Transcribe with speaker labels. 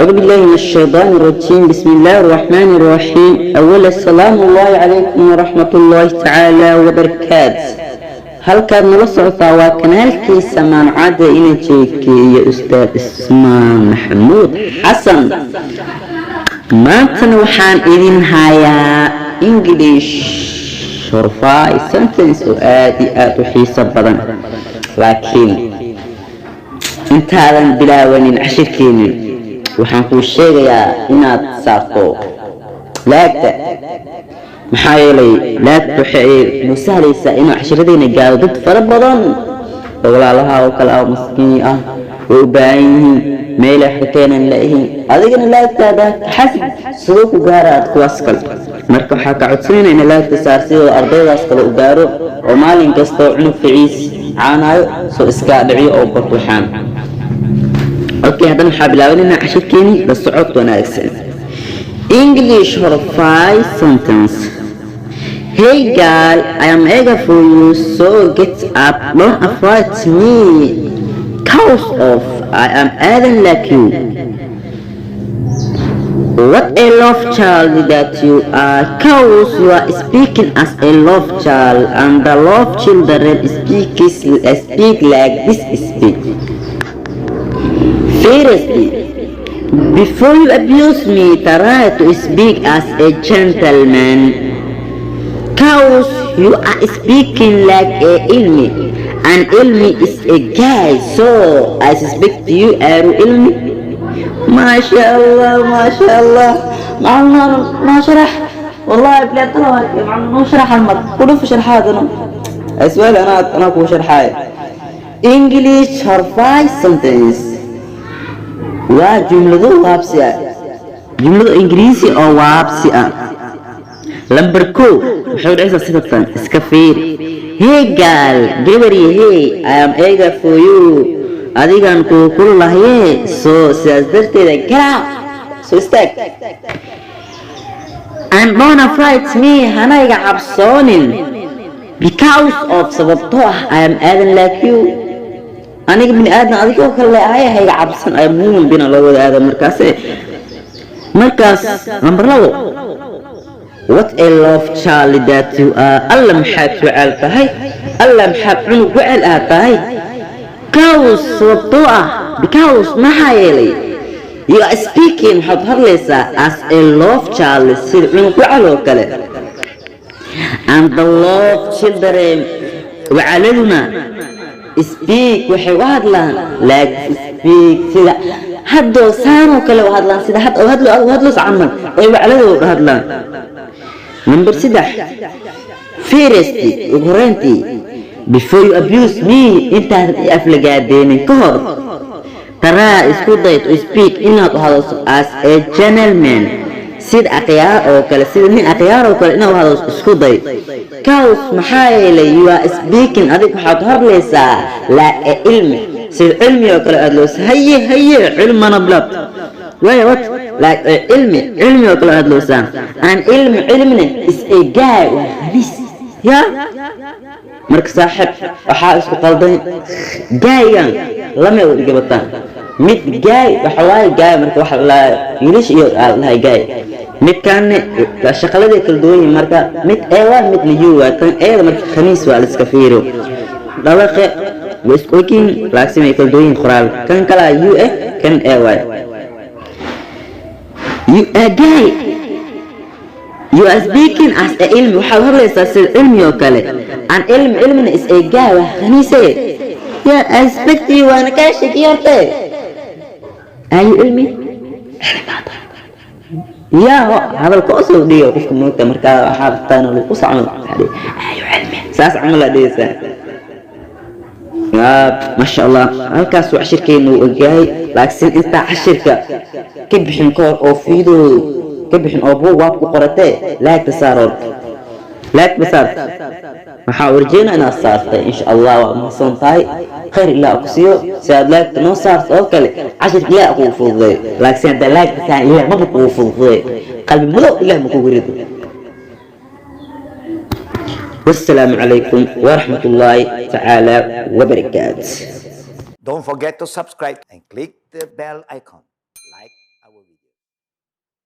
Speaker 1: أعوذ بالله من الشيطان الرجيم. بسم الله الرحمن الرحيم. أولا السلام الله عليكم ورحمة الله تعالى وبركاته. halkaad nala socotaa waa kanaalkiisa maancada inajeedka iyo ustaad ismaan maxamuud xasan. maantana waxaan idin hayaa English shorfaa sentence oo aad iyo aad u xiiso badan, laakiin intaadan bilaawanin cashirkeeni waxaan kuu sheegayaa inaad saarto laagta. maxaa yeelay laagta waxay noo sahlaysaa inuu cashiradayna gaaro dad fara badan oo walaalaha oo kale ah maskiin ah oo u baahan yihiin meel ay xirkeenan leeyihiin. adigana laagtaada xasib sidoo ku gaaraad kuwaas kale. marka waxaa ka codsanayna in laagta saarsi oo ardaydaas kale u gaaro oo maalin kasta cunug ficiis caanayo soo iska dhiciyo oo bartuxaan. okay, haddana waxaa bilaabanayna cashirkeeni la socod wanaagsan. English horrify sentence. Hey girl, I am eager for you, so get up, don't affright me. Cause of I am Adam like you. What a love child that you are. Cause you are speaking as a love child, and the love children speak like this speak. Seriously, before you abuse me, try to speak as a gentleman. Cause you are speaking like a Ilmi, and Ilmi is a guy, so I suspect you are Ilmi. MashaAllah, MashaAllah. ما شرح والله بلاد ما شرح المط كله في شرحاتنا. أسأل أنا كو شرحاي. English horrify sentence. waa jumlado waabsi ah, jumlado ingiriisi oo waabsi ah. lambar 1 waxay dhacaysaa sidatan, iska fiir. Hey girl, gabadhi, hey, I am eager for you. adigan ku kululahay, soo sidaas darteeda garaac soo istaag. and don't fright me, hana iga cabsoonin. because of sababtoo ah I am Adam like you. aniga bini aadan adiga oo kale ay hayga cabsan ay muumin bina loo wada aado. markaas number 2, what a love child that you are. alla maxaad jecel tahay, alla maxaad cunug jecel aad tahay. cause sababtoo ah, because maxaa yeelay you are speaking, waxaad hadlaysaa as a love child, sida cunug jecel oo kale. and the love children wacaladuna speak waxay u hadlaan like speak sida haddo saano kale u hadlaan sida hadlo camal ay waclado u hadlaan. number 3, first uguranti, before you abuse me, intaad aflagaadeenin ka hor, taraa isku day to speak inaad u hadasho as a gentleman, sida akhyaar oo kale, sida nin akhyaar oo kale inaad u hadasho isku day. cause maxaa yeelay you are speaking, adig waxaad hadlaysaa like a ilmi, sida cilmi oo kale aad loosa haye cilmana blab waayo what like a cilmi oo kale aad loosaa. and cilmina is a guy, waa halis ya. marka saaxib waxaa isku qaldan guygan lama u dhigabataan. mid guy waxa waaye guy marka waxa la English iyo lahay guy. midkan la shaqalada kala duwan marka mid eewa mid liyu waa tan eeda marka khamiis waa la iska fiiro dhalaqa wasqooyin laakiin ay kala duwan qoraal kan kala you kan eewa. you a guy, you are speaking as a ilmi, waxaad hadlaysaa sida cilmi oo kale. and ilmina is a guy, waa khamiise ya. I expect you waana kaa shakiyarte. ayu ilmi يا هذا القصة دي وقفكم نوتة مركا حابتان والقصة عمل أيو علمي ساس عمل ديسا ما شاء الله. هالكاس وعشركي إنه جاي لكن أنت عشركة كبحن كور أو فيدو كبحن أو بو وابو قرتي لا تسارر لا تسار. محاور جينا أنا صارت إن شاء الله ومحصن طاي خير الله أقصيه سياد لاك تنو صارت أوكالي 10 لا أقول فضي لكن سياد لاك تاني لا ما بقول فضي قلبي ملو إلا مكو ورده. والسلام عليكم ورحمة الله تعالى وبركاته.
Speaker 2: Don't forget to subscribe and click the bell icon.